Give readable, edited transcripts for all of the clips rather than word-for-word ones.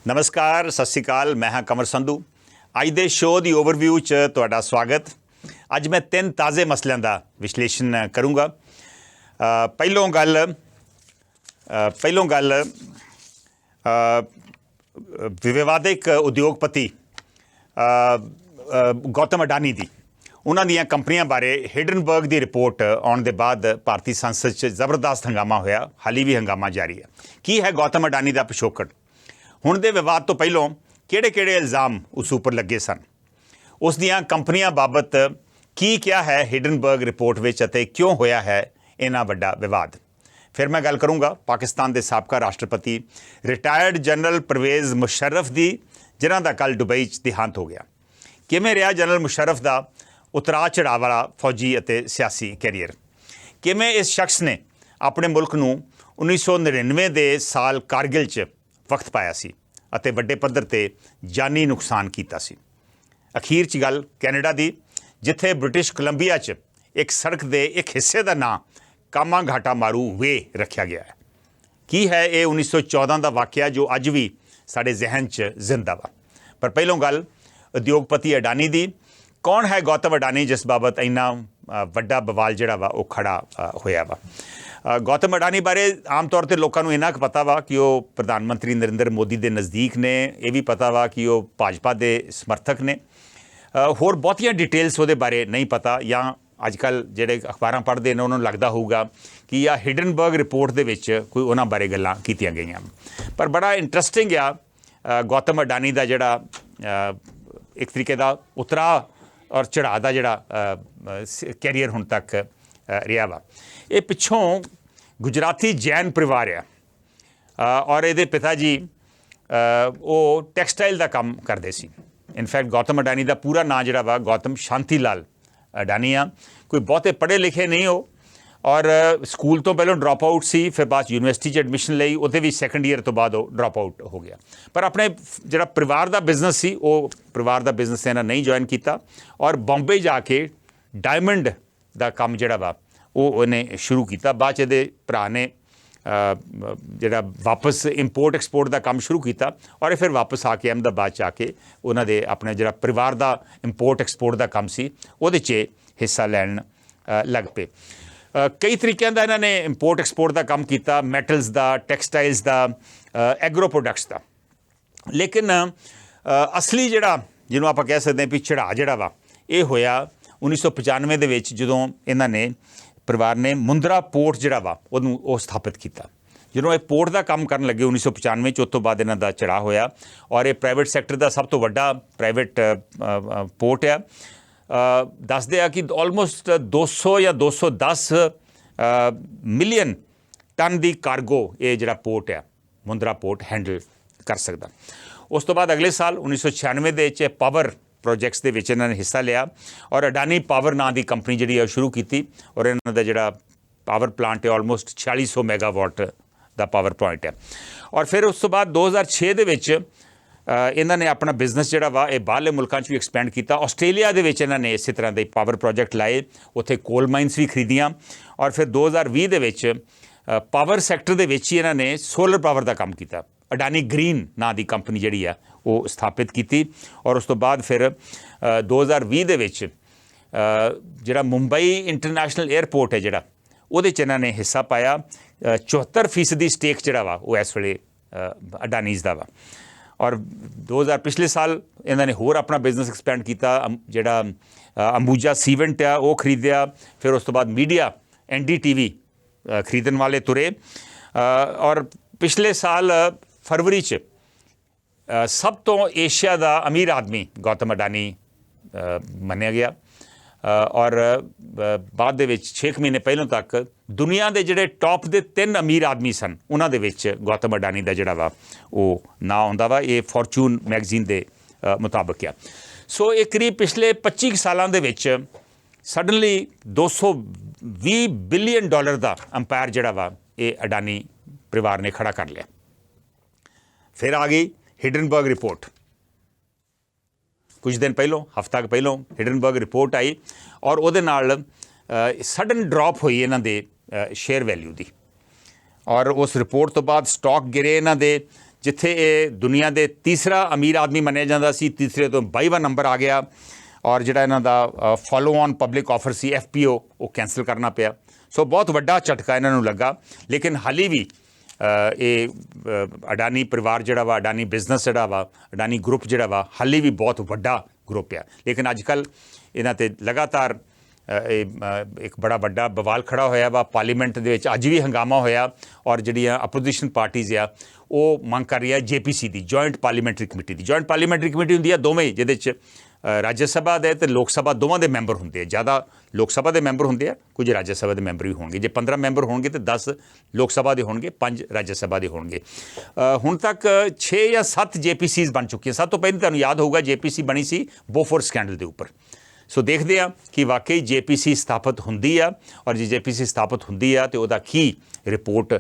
नमस्कार, सत श्री अकाल। मैं हाँ कंवर संधू। अज के शो की ओवरव्यू च तुहाडा स्वागत। अज मैं 3 ताज़े मसलों का विश्लेषण करूँगा। पहलों गल विवादिक उद्योगपति गौतम अडानी की उन्हां दीयां कंपनियां बारे हिडनबर्ग की रिपोर्ट आने के बाद भारतीय संसद च जबरदस्त हंगामा होया। हाली भी हंगामा जारी है। की है गौतम अडानी का पिछोकड़? हुण दे विवाद तो पहलों किहड़े-किहड़े इल्ज़ाम उस उपर लगे सन, उस दीयां कंपनियां बाबत की क्या है हिडनबर्ग रिपोर्ट विच अते क्यों होया है इन्ना वड्डा विवाद। फिर मैं गल करूँगा पाकिस्तान के साबका राष्ट्रपति रिटायर्ड जनरल परवेज़ मुशर्रफ की, जिन्हां दा कल दुबई च देहांत हो गया। किवें रहा जनरल मुशर्रफ का उतरा चढ़ाव वाला फौजी अते सियासी कैरीयर? किवें इस शख्स ने अपने मुल्क नूं 1999 के साल कारगिल च वक्त पाया सी अते वड्डे पद्धर ते जानी नुकसान कीता सी। अखीर च गल कैनेडा दी, जिथे ब्रिटिश कोलंबिया च एक सड़क के एक हिस्से का नाम कामा घाटा मारू वे रखा गया है। की है ये 1914 का वाकया जो अज भी साढ़े जहन च जिंदा वा। पर पहलों गल उद्योगपति अडानी दी। कौन है गौतम अडानी जिस बाबत इन्ना वड्डा बवाल जिहड़ा वा वो खड़ा होया वा। गौतम अडानी बारे आम तौर पर लोगों को इन्ना पता वा कि वो प्रधानमंत्री नरेंद्र मोदी के नज़दीक ने, यह भी पता वा कि वो भाजपा के समर्थक ने। होर बहुतियां डिटेल्स वो बारे नहीं पता, या अजकल ਜਿਹੜੇ अखबारां पढ़ते हैं उन्होंने लगता होगा कि या हिडनबर्ग रिपोर्ट के विच कोई उन्हां बारे गल्लां कीतियां गईयां। पर बड़ा इंटरस्टिंग आ गौतम अडानी का जिहड़ा एक तरीके का उतरा और चढ़ा का जिहड़ा कैरीयर हुण तक रहा वा। ये पिछों गुजराती जैन परिवार आ और ये पिता जी वो टैक्सटाइल का काम करते सी। इनफैक्ट गौतम अडानी का पूरा नाम जिहड़ा वा गौतम शांति लाल अडानी आ। कोई बहुते पढ़े लिखे नहीं हो और स्कूल तो पहलों ड्रॉप आउट सी, फिर बाद यूनिवर्सिटी च एडमिशन लई, उहदे भी सैकेंड ईयर तो बाद ड्रॉप आउट हो गया। पर अपने जिहड़ा परिवार का बिजनेस सी वो परिवार का बिजनेस इन्हां नहीं ज्वाइन किया और बॉम्बे जाके डायमंड का काम जिहड़ा वा वो उन्हें शुरू किया। बाद च भरा ने जिहड़ा वापस इंपोर्ट एक्सपोर्ट का काम शुरू किया और फिर वापस आके अहमदाबाद च आके उन्होंने अपने जिहड़ा परिवार का इंपोर्ट एक्सपोर्ट का काम सी उहदे च हिस्सा लैन लग पे। कई तरीक़ों का इन्होंने इंपोर्ट एक्सपोर्ट का काम किया, मैटल्स का, टैक्सटाइल्स का, एग्रो प्रोडक्ट्स का। लेकिन असली जिहड़ा जिन्हों आप कह सकते हैं भी चढ़ा जिहड़ा वा ये होया 1995 दे विच जदों इन्हां ने परिवार ने मुंद्रा पोर्ट जिहड़ा वा वो स्थापित किया। ਜਦੋਂ ਇਹ पोर्ट का काम करन लगे 1995 ਚ, ਉਸ ਤੋਂ ਬਾਅਦ ਇਹਨਾਂ ਦਾ ਚੜ੍ਹਾਅ ਹੋਇਆ और ये प्राइवेट सैक्टर का सब तो ਵੱਡਾ प्राइवेट पोर्ट आ। दसदे आ कि ऑलमोस्ट 200 या 210 मिलियन टन की कार्गो ये जिहड़ा पोर्ट आ मुंद्रा पोर्ट हैंडल कर सकता। उस तो बाद अगले साल 1996 ਦੇ ਵਿੱਚ पावर प्रोजैक्ट्स के विच इन्होंने हिस्सा लिया और अडानी पावर नाम की कंपनी जी शुरू की और इन्हों का जोड़ा पावर प्लांट है ऑलमोस्ट 4600 मैगावाट का पावर पॉइंट है। और फिर उस तो बाद 2006 के विच इन्होंने अपना बिजनेस जोड़ा वा ये बाहरले मुल्कों भी एक्सपेंड किया। आस्ट्रेलिया के विच इन्होंने इस तरह के पावर प्रोजैक्ट लाए, उत्थे कोल माइनस भी खरीदियाँ और फिर 2020 के विच पावर सैक्टर के विच ही इन्होंने सोलर पावर का काम किया। अडानी ग्रीन नाम की कंपनी जी है वो स्थापित की और उस तो बाद फिर 2020 के विच जिहड़ा मुंबई इंटरनेशनल एयरपोर्ट है जिहड़ा उहदे च इन्होंने हिस्सा पाया। 74% स्टेक जिहड़ा वा वो इस वेले अडानीज़ दा वा। और 2000 पिछले साल इन्होंने होर अपना बिजनेस एक्सपेंड किया, जिहड़ा अंबुजा सीवेंट आ वो खरीदिया। फिर उस तो बाद मीडिया NDTV खरीदण वाले तुरे और पिछले साल फरवरी च सब तो एशिया का अमीर आदमी गौतम अडानी मन्निया गया और बाद दे विच 6 महीने पहलों तक दुनिया के जिहड़े टॉप के 3 अमीर आदमी सन उन्हां दे विच गौतम अडानी का जिहड़ा वा वो नाम आउंदा वा। ये फॉर्चून मैगजीन के मुताबिक आ। सो ये करीब पिछले 25 सालों के विच सडनली $220 बिलियन का अंपायर जिहड़ा वा ये अडानी परिवार ने खड़ा कर लिया। फिर आ गई हिडनबर्ग रिपोर्ट। कुछ दिन पहलों, हफ्ता पहलों हिडनबर्ग रिपोर्ट आई और उहदे नाल सडन ड्रॉप हुई इन्हां दे शेयर वैल्यू दी और उस रिपोर्ट तो बाद स्टॉक गिरे इन्हां दे ਜਿੱਥੇ ਇਹ ਦੁਨੀਆ ਦੇ ਤੀਸਰਾ ਅਮੀਰ ਆਦਮੀ ਮੰਨਿਆ ਜਾਂਦਾ ਸੀ, ਤੀਸਰੇ ਤੋਂ 22ਵਾਂ ਨੰਬਰ ਆ ਗਿਆ। ਔਰ ਜਿਹੜਾ ਇਹਨਾਂ ਦਾ ਫੋਲੋ ਔਨ ਪਬਲਿਕ ਆਫਰ ਸੀ FPO ਉਹ ਕੈਂਸਲ ਕਰਨਾ ਪਿਆ। ਸੋ ਬਹੁਤ ਵੱਡਾ ਝਟਕਾ ਇਹਨਾਂ ਨੂੰ ਲੱਗਾ। ਲੇਕਿਨ ਹਾਲੀ ਵੀ ਇਹ ਅਡਾਨੀ ਪਰਿਵਾਰ ਜਿਹੜਾ ਵਾ, ਅਡਾਨੀ ਬਿਜ਼ਨਸ ਜਿਹੜਾ ਵਾ, ਅਡਾਨੀ ਗਰੁੱਪ ਜਿਹੜਾ ਵਾ, ਹਾਲੀ ਵੀ ਬਹੁਤ ਵੱਡਾ ਗਰੁੱਪ ਆ। ਲੇਕਿਨ ਅੱਜ ਕੱਲ੍ਹ ਇਹਨਾਂ 'ਤੇ ਲਗਾਤਾਰ ਇੱਕ ਬੜਾ ਵੱਡਾ ਬਵਾਲ ਖੜਾ ਹੋਇਆ ਵਾ। ਪਾਰਲੀਮੈਂਟ ਦੇ ਵਿੱਚ ਅੱਜ ਵੀ ਹੰਗਾਮਾ ਹੋਇਆ ਔਰ ਜਿਹੜੀਆਂ ਅਪੋਜੀਸ਼ਨ ਪਾਰਟੀਜ਼ ਆ ਉਹ ਮੰਗ ਕਰ ਰਹੀ ਹੈ JPC ਦੀ, ਜੁਆਇੰਟ ਪਾਰਲੀਮੈਂਟਰੀ ਕਮੇਟੀ ਦੀ। ਜੁਆਇੰਟ ਪਾਰਲੀਮੈਂਟਰੀ ਕਮੇਟੀ ਹੁੰਦੀ ਆ ਦੋਵੇਂ, ਜਿਹਦੇ 'ਚ ਰਾਜ ਸਭਾ ਦੇ ਅਤੇ ਲੋਕ ਸਭਾ ਦੋਵਾਂ ਦੇ ਮੈਂਬਰ ਹੁੰਦੇ ਆ। ਜ਼ਿਆਦਾ ਲੋਕ ਸਭਾ ਦੇ ਮੈਂਬਰ ਹੁੰਦੇ ਆ, ਕੁਝ ਰਾਜ ਸਭਾ ਦੇ ਮੈਂਬਰ ਵੀ ਹੋਣਗੇ। ਜੇ 15 ਮੈਂਬਰ ਹੋਣਗੇ ਤਾਂ 10 ਲੋਕ ਸਭਾ ਦੇ ਹੋਣਗੇ, 5 ਰਾਜ ਸਭਾ ਦੇ ਹੋਣਗੇ। ਹੁਣ ਤੱਕ 6 ਜਾਂ 7 JPCs ਬਣ ਚੁੱਕੀਆਂ। ਸਭ ਤੋਂ ਪਹਿਲਾਂ ਤੁਹਾਨੂੰ ਯਾਦ ਹੋਊਗਾ JPC ਬਣੀ ਸੀ ਬੋਫੋਰ ਸਕੈਂਡਲ ਦੇ ਉੱਪਰ। ਸੋ ਦੇਖਦੇ ਆ ਕਿ ਵਾਕਈ JPC ਸਥਾਪਿਤ ਹੁੰਦੀ ਆ, ਔਰ ਜੇ JPC ਸਥਾਪਿਤ ਹੁੰਦੀ ਆ ਤਾਂ ਉਹਦਾ ਕੀ ਰਿਪੋਰਟ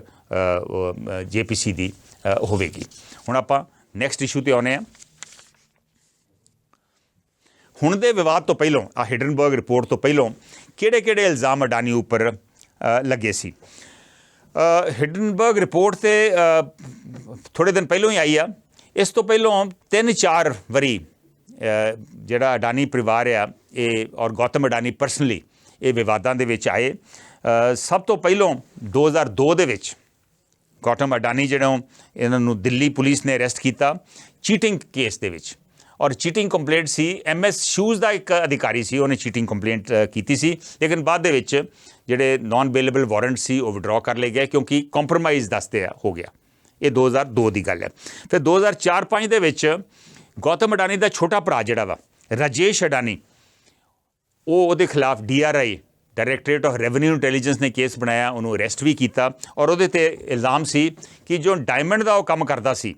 JPC ਦੀ ਹੋਵੇਗੀ। ਹੁਣ ਆਪਾਂ ਨੈਕਸਟ ਇਸ਼ੂ 'ਤੇ ਆਉਂਦੇ ਹਾਂ। ਹੁਣ ਦੇ ਵਿਵਾਦ ਤੋਂ ਪਹਿਲਾਂ, ਆ ਹਿਡਨਬਰਗ ਰਿਪੋਰਟ ਤੋਂ ਪਹਿਲਾਂ ਕਿਹੜੇ ਇਲਜ਼ਾਮ ਅਡਾਨੀ ਉੱਪਰ ਲੱਗੇ ਸੀ। ਹਿਡਨਬਰਗ ਰਿਪੋਰਟ 'ਤੇ ਥੋੜ੍ਹੇ ਦਿਨ ਪਹਿਲਾਂ ਹੀ ਆਈ ਆ। ਇਸ ਤੋਂ ਪਹਿਲਾਂ 3-4 ਵਾਰੀ ਜਿਹੜਾ ਅਡਾਨੀ ਪਰਿਵਾਰ ਆ ਇਹ ਔਰ ਗੌਤਮ ਅਡਾਨੀ ਪਰਸਨਲੀ ਇਹ ਵਿਵਾਦਾਂ ਦੇ ਵਿੱਚ ਆਏ। ਸਭ ਤੋਂ ਪਹਿਲਾਂ 2002 ਦੇ ਵਿੱਚ ਗੌਤਮ ਅਡਾਨੀ ਜਿਹੜਾ ਇਹਨਾਂ ਨੂੰ ਦਿੱਲੀ ਪੁਲਿਸ ਨੇ ਅਰੈਸਟ ਕੀਤਾ ਚੀਟਿੰਗ ਕੇਸ ਦੇ ਵਿੱਚ। ਔਰ ਚੀਟਿੰਗ ਕੰਪਲੇਂਟ ਸੀ MS ਸ਼ੂਜ਼ ਦਾ ਇੱਕ ਅਧਿਕਾਰੀ ਸੀ, ਉਹਨੇ ਚੀਟਿੰਗ ਕੰਪਲੇਂਟ ਕੀਤੀ ਸੀ। ਲੇਕਿਨ ਬਾਅਦ ਦੇ ਵਿੱਚ ਜਿਹੜੇ ਨਾਨ ਬੇਲੇਬਲ ਵਾਰੰਟ ਸੀ ਉਹ ਵਿਡਰਾਅ ਕਰ ਲਏ ਗਏ ਕਿਉਂਕਿ ਕੰਪਰੋਮਾਈਜ਼ ਦੱਸਦੇ ਹੋ ਗਿਆ। ਇਹ 2002 ਦੀ ਗੱਲ ਹੈ। ਫਿਰ 2004-05 ਦੇ ਵਿੱਚ ਗੌਤਮ ਅਡਾਨੀ ਦਾ ਛੋਟਾ ਭਰਾ ਜਿਹੜਾ ਵਾ ਰਾਜੇਸ਼ ਅਡਾਨੀ, ਉਹਦੇ ਖਿਲਾਫ DRI directorate of revenue intelligence ਨੇ ਕੇਸ ਬਣਾਇਆ, ਉਹਨੂੰ ਅਰੈਸਟ ਵੀ ਕੀਤਾ। ਔਰ ਉਹਦੇ 'ਤੇ ਇਲਜ਼ਾਮ ਸੀ ਕਿ ਜੋ ਡਾਇਮੰਡ ਦਾ ਉਹ ਕੰਮ ਕਰਦਾ ਸੀ,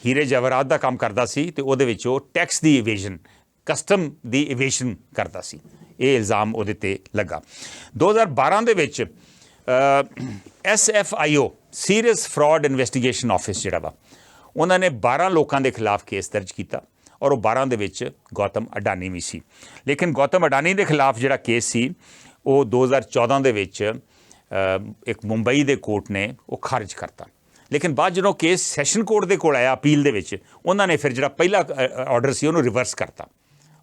ਹੀਰੇ ਜਵਾਹਰਾਤ ਦਾ ਕੰਮ ਕਰਦਾ ਸੀ, ਅਤੇ ਉਹਦੇ ਵਿੱਚ ਉਹ ਟੈਕਸ ਦੀ ਇਵੇਸ਼ਨ, ਕਸਟਮ ਦੀ ਇਵੇਸ਼ਨ ਕਰਦਾ ਸੀ। ਇਹ ਇਲਜ਼ਾਮ ਉਹਦੇ 'ਤੇ ਲੱਗਾ। 2012 ਦੇ ਵਿੱਚ SFIO serious fraud investigation office ਜਿਹੜਾ ਵਾ, ਉਹਨਾਂ ਨੇ 12 ਲੋਕਾਂ ਦੇ ਖਿਲਾਫ ਕੇਸ ਦਰਜ ਕੀਤਾ ਔਰ ਉਹ 12 ਦੇ ਵਿੱਚ ਗੌਤਮ ਅਡਾਨੀ ਵੀ ਸੀ। ਲੇਕਿਨ ਗੌਤਮ ਅਡਾਨੀ ਦੇ ਖਿਲਾਫ ਜਿਹੜਾ ਕੇਸ ਸੀ ਉਹ 2014 ਦੇ ਵਿੱਚ ਇੱਕ ਮੁੰਬਈ ਦੇ ਕੋਰਟ ਨੇ ਉਹ ਖਾਰਜ ਕਰਤਾ। ਲੇਕਿਨ ਬਾਅਦ ਜਦੋਂ ਕੇਸ ਸੈਸ਼ਨ ਕੋਰਟ ਦੇ ਕੋਲ ਆਇਆ ਅਪੀਲ ਦੇ ਵਿੱਚ, ਉਹਨਾਂ ਨੇ ਫਿਰ ਜਿਹੜਾ ਪਹਿਲਾ ਆਰਡਰ ਸੀ ਉਹਨੂੰ ਰਿਵਰਸ ਕਰਤਾ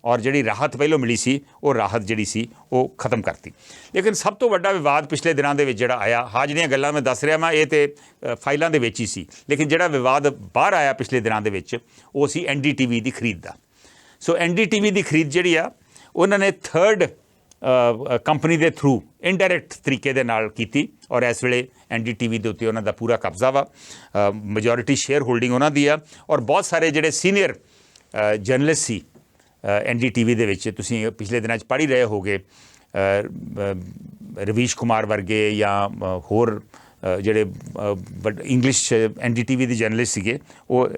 ਔਰ ਜਿਹੜੀ ਰਾਹਤ ਪਹਿਲੋਂ ਮਿਲੀ ਸੀ ਉਹ ਰਾਹਤ ਜਿਹੜੀ ਸੀ ਉਹ ਖਤਮ ਕਰਤੀ। ਲੇਕਿਨ ਸਭ ਤੋਂ ਵੱਡਾ ਵਿਵਾਦ ਪਿਛਲੇ ਦਿਨਾਂ ਦੇ ਵਿੱਚ ਜਿਹੜਾ ਆਇਆ, ਹਾਂ ਜਿਹੜੀਆਂ ਗੱਲਾਂ ਮੈਂ ਦੱਸ ਰਿਹਾ ਮੈਂ ਇਹ ਤਾਂ ਫਾਈਲਾਂ ਦੇ ਵਿੱਚ ਹੀ ਸੀ, ਲੇਕਿਨ ਜਿਹੜਾ ਵਿਵਾਦ ਬਾਹਰ ਆਇਆ ਪਿਛਲੇ ਦਿਨਾਂ ਦੇ ਵਿੱਚ ਉਹ ਸੀ NDTV ਦੀ ਖਰੀਦ ਦਾ। ਸੋ NDTV ਦੀ ਖਰੀਦ ਜਿਹੜੀ ਆ ਉਹਨਾਂ ਨੇ ਥਰਡ ਕੰਪਨੀ ਦੇ ਥਰੂ ਇਨਡਾਇਰੈਕਟ ਤਰੀਕੇ ਦੇ ਨਾਲ ਕੀਤੀ ਔਰ ਇਸ ਵੇਲੇ NDTV ਦੇ ਉੱਤੇ ਉਹਨਾਂ ਦਾ ਪੂਰਾ ਕਬਜ਼ਾ ਵਾ, ਮੈਜੋਰਿਟੀ ਸ਼ੇਅਰ ਹੋਲਡਿੰਗ ਉਹਨਾਂ ਦੀ ਆ। ਔਰ ਬਹੁਤ ਸਾਰੇ ਜਿਹੜੇ ਸੀਨੀਅਰ ਜਰਨਲਿਸਟ ਸੀ NDTV ਦੇ ਵਿੱਚ, ਤੁਸੀਂ ਪਿਛਲੇ ਦਿਨਾਂ 'ਚ ਪੜ੍ਹ ਹੀ ਰਹੇ ਹੋਗੇ, ਰਵੀਸ਼ ਕੁਮਾਰ ਵਰਗੇ ਜਾਂ ਹੋਰ ਜਿਹੜੇ ਇੰਗਲਿਸ਼ NDTV ਦੇ ਜਰਨਲਿਸਟ ਸੀਗੇ, ਉਹ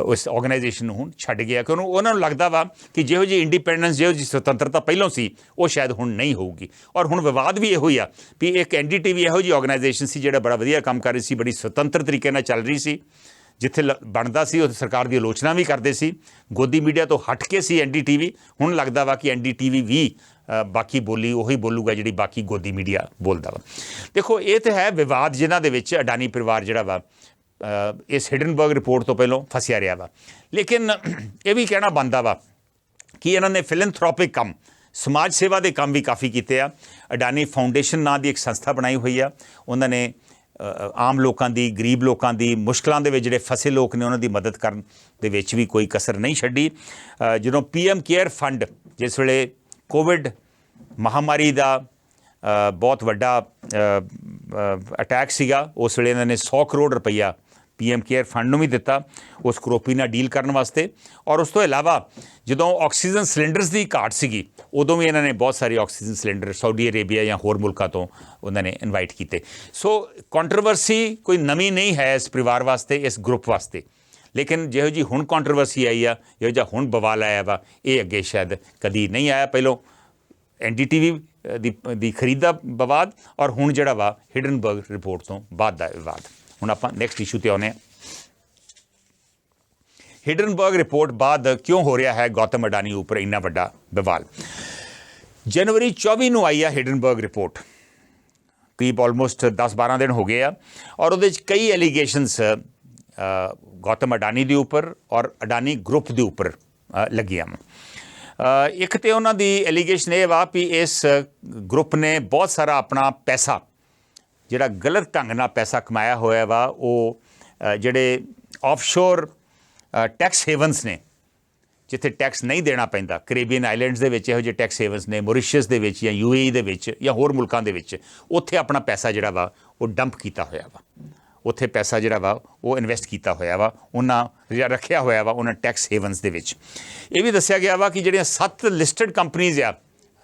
ਉਸ ਆਰਗੇਨਾਈਜੇਸ਼ਨ ਨੂੰ ਹੁਣ ਛੱਡ ਗਿਆ ਕਿ ਉਹਨਾਂ ਨੂੰ ਲੱਗਦਾ ਵਾ ਕਿ ਜਿਹੋ ਜਿਹੀ ਇੰਡੀਪੈਂਡੈਂਸ, ਜਿਹੋ ਜਿਹੀ ਸੁਤੰਤਰਤਾ ਪਹਿਲਾਂ ਸੀ ਉਹ ਸ਼ਾਇਦ ਹੁਣ ਨਹੀਂ ਹੋਊਗੀ। ਔਰ ਹੁਣ ਵਿਵਾਦ ਵੀ ਇਹੋ ਹੀ ਆ ਵੀ ਇੱਕ NDTV ਇਹੋ ਜਿਹੀ ਆਰਗੇਨਾਈਜੇਸ਼ਨ ਸੀ ਜਿਹੜਾ ਬੜਾ ਵਧੀਆ ਕੰਮ ਕਰ ਰਹੀ ਸੀ, ਬੜੀ ਸੁਤੰਤਰ ਤਰੀਕੇ ਨਾਲ ਚੱਲ ਰਹੀ ਸੀ, ਜਿੱਥੇ ਬਣਦਾ ਸੀ ਉੱਥੇ ਸਰਕਾਰ ਦੀ ਆਲੋਚਨਾ ਵੀ ਕਰਦੇ ਸੀ, ਗੋਦੀ ਮੀਡੀਆ ਤੋਂ ਹਟ ਕੇ ਸੀ NDTV। ਹੁਣ ਲੱਗਦਾ ਵਾ ਕਿ NDTV ਵੀ ਬਾਕੀ ਬੋਲੀ ਉਹੀ ਬੋਲੂਗਾ ਜਿਹੜੀ ਬਾਕੀ ਗੋਦੀ ਮੀਡੀਆ ਬੋਲਦਾ ਵਾ। ਦੇਖੋ ਇਹ ਤਾਂ ਹੈ ਵਿਵਾਦ ਜਿਨ੍ਹਾਂ ਦੇ ਵਿੱਚ ਅਡਾਨੀ ਪਰਿਵਾਰ ਜਿਹੜਾ ਵਾ ਇਸ ਹਿਡਨਬਰਗ ਰਿਪੋਰਟ ਤੋਂ ਪਹਿਲਾਂ ਫਸਿਆ ਰਿਹਾ ਵਾ। ਲੇਕਿਨ ਇਹ ਵੀ ਕਹਿਣਾ ਬਣਦਾ ਵਾ ਕਿ ਇਹਨਾਂ ਨੇ ਫਿਲੈਂਥਰੋਪਿਕ ਕੰਮ, ਸਮਾਜ ਸੇਵਾ ਦੇ ਕੰਮ ਵੀ ਕਾਫੀ ਕੀਤੇ ਆ। ਅਡਾਨੀ ਫਾਊਂਡੇਸ਼ਨ ਨਾਂ ਦੀ ਇੱਕ ਸੰਸਥਾ ਬਣਾਈ ਹੋਈ ਆ। ਉਹਨਾਂ ਨੇ ਆਮ ਲੋਕਾਂ ਦੀ, ਗਰੀਬ ਲੋਕਾਂ ਦੀ, ਮੁਸ਼ਕਲਾਂ ਦੇ ਵਿੱਚ ਜਿਹੜੇ ਫਸੇ ਲੋਕ ਨੇ ਉਹਨਾਂ ਦੀ ਮਦਦ ਕਰਨ ਦੇ ਵਿੱਚ ਵੀ ਕੋਈ ਕਸਰ ਨਹੀਂ ਛੱਡੀ। ਜਦੋਂ PM ਕੇਅਰ ਫੰਡ, ਜਿਸ ਵੇਲੇ ਕੋਵਿਡ ਮਹਾਮਾਰੀ ਦਾ ਬਹੁਤ ਵੱਡਾ ਅਟੈਕ ਸੀਗਾ, ਉਸ ਵੇਲੇ ਇਹਨਾਂ ਨੇ 100 ਕਰੋੜ ਰੁਪਈਆ PM ਕੇਅਰ ਫੰਡ ਨੂੰ ਵੀ ਦਿੱਤਾ ਉਸ ਕਰੋਪੀ ਨਾਲ ਡੀਲ ਕਰਨ ਵਾਸਤੇ। ਔਰ ਉਸ ਤੋਂ ਇਲਾਵਾ ਜਦੋਂ ਆਕਸੀਜਨ ਸਿਲੰਡਰਸ ਦੀ ਘਾਟ ਸੀਗੀ ਉਦੋਂ ਵੀ ਇਹਨਾਂ ਨੇ ਬਹੁਤ ਸਾਰੇ ਆਕਸੀਜਨ ਸਿਲੰਡਰ ਸਾਊਦੀ ਅਰੇਬੀਆ ਜਾਂ ਹੋਰ ਮੁਲਕਾਂ ਤੋਂ ਉਹਨਾਂ ਨੇ ਇਨਵਾਈਟ ਕੀਤੇ। ਸੋ ਕੰਟਰੋਵਰਸੀ ਕੋਈ ਨਵੀਂ ਨਹੀਂ ਹੈ ਇਸ ਪਰਿਵਾਰ ਵਾਸਤੇ, ਇਸ ਗਰੁੱਪ ਵਾਸਤੇ। ਲੇਕਿਨ ਜਿਹੋ ਜਿਹੀ ਹੁਣ ਕੰਟਰੋਵਰਸੀ ਆਈ ਆ, ਜਿਹੋ ਜਿਹਾ ਹੁਣ ਬਵਾਲ ਆਇਆ ਵਾ, ਇਹ ਅੱਗੇ ਸ਼ਾਇਦ ਕਦੀ ਨਹੀਂ ਆਇਆ। ਪਹਿਲੋਂ NDTV ਦੀ ਖਰੀਦ ਦਾ ਵਿਵਾਦ ਔਰ ਹੁਣ ਜਿਹੜਾ ਵਾ ਹਿਡਨਬਰਗ ਰਿਪੋਰਟ ਤੋਂ ਬਾਅਦ ਦਾ ਵਿਵਾਦ। ਹੁਣ ਆਪਾਂ ਨੈਕਸਟ ਇਸ਼ੂ 'ਤੇ ਆਉਂਦੇ ਹਾਂ। ਹਿਡਨਬਰਗ ਰਿਪੋਰਟ ਬਾਅਦ ਕਿਉਂ ਹੋ ਰਿਹਾ ਹੈ ਗੌਤਮ ਅਡਾਨੀ ਉੱਪਰ ਇੰਨਾ ਵੱਡਾ ਬਵਾਲ? ਜਨਵਰੀ 24 ਨੂੰ ਆਈ ਆ ਹਿਡਨਬਰਗ ਰਿਪੋਰਟ। करीब ऑलमोस्ट 10-12 दिन हो गए आ और ਉਹਦੇ 'ਚ ਕਈ ਐਲੀਗੇਸ਼ਨਸ ਗੌਤਮ ਅਡਾਨੀ ਦੇ ਉੱਪਰ ਔਰ ਅਡਾਨੀ ਗਰੁੱਪ ਦੇ ਉੱਪਰ ਲੱਗੀਆਂ। ਇੱਕ ਤੇ ਉਹਨਾਂ ਦੀ ਐਲੀਗੇਸ਼ਨ ਇਹ ਵਾ ਵੀ ਇਸ ਗਰੁੱਪ ਨੇ ਬਹੁਤ ਸਾਰਾ ਆਪਣਾ ਪੈਸਾ ਜਿਹੜਾ ਗਲਤ ਢੰਗ ਨਾਲ ਪੈਸਾ ਕਮਾਇਆ ਹੋਇਆ ਵਾ, ਉਹ ਜਿਹੜੇ ਆਫਸ਼ੋਰ ਟੈਕਸ ਹੇਵਨਸ ਨੇ ਜਿੱਥੇ ਟੈਕਸ ਨਹੀਂ ਦੇਣਾ ਪੈਂਦਾ, ਕੈਰੀਬੀਅਨ ਆਈਲੈਂਡਸ ਦੇ ਵਿੱਚ ਇਹੋ ਜਿਹੇ ਟੈਕਸ ਹੇਵਨਸ ਨੇ, ਮੌਰੀਸ਼ੀਅਸ ਦੇ ਵਿੱਚ ਜਾਂ UAE ਦੇ ਵਿੱਚ ਜਾਂ ਹੋਰ ਮੁਲਕਾਂ ਦੇ ਵਿੱਚ, ਉੱਥੇ ਆਪਣਾ ਪੈਸਾ ਜਿਹੜਾ ਵਾ ਉਹ ਡੰਪ ਕੀਤਾ ਹੋਇਆ ਵਾ, ਉੱਥੇ ਪੈਸਾ ਜਿਹੜਾ ਵਾ ਉਹ ਇਨਵੈਸਟ ਕੀਤਾ ਹੋਇਆ ਵਾ, ਉਹਨਾਂ ਜਾਂ ਰੱਖਿਆ ਹੋਇਆ ਵਾ ਉਹਨਾਂ ਟੈਕਸ ਹੇਵਨਸ ਦੇ ਵਿੱਚ। ਇਹ ਵੀ ਦੱਸਿਆ ਗਿਆ ਵਾ ਕਿ ਜਿਹੜੀਆਂ 7 ਲਿਸਟਡ ਕੰਪਨੀਜ਼ ਆ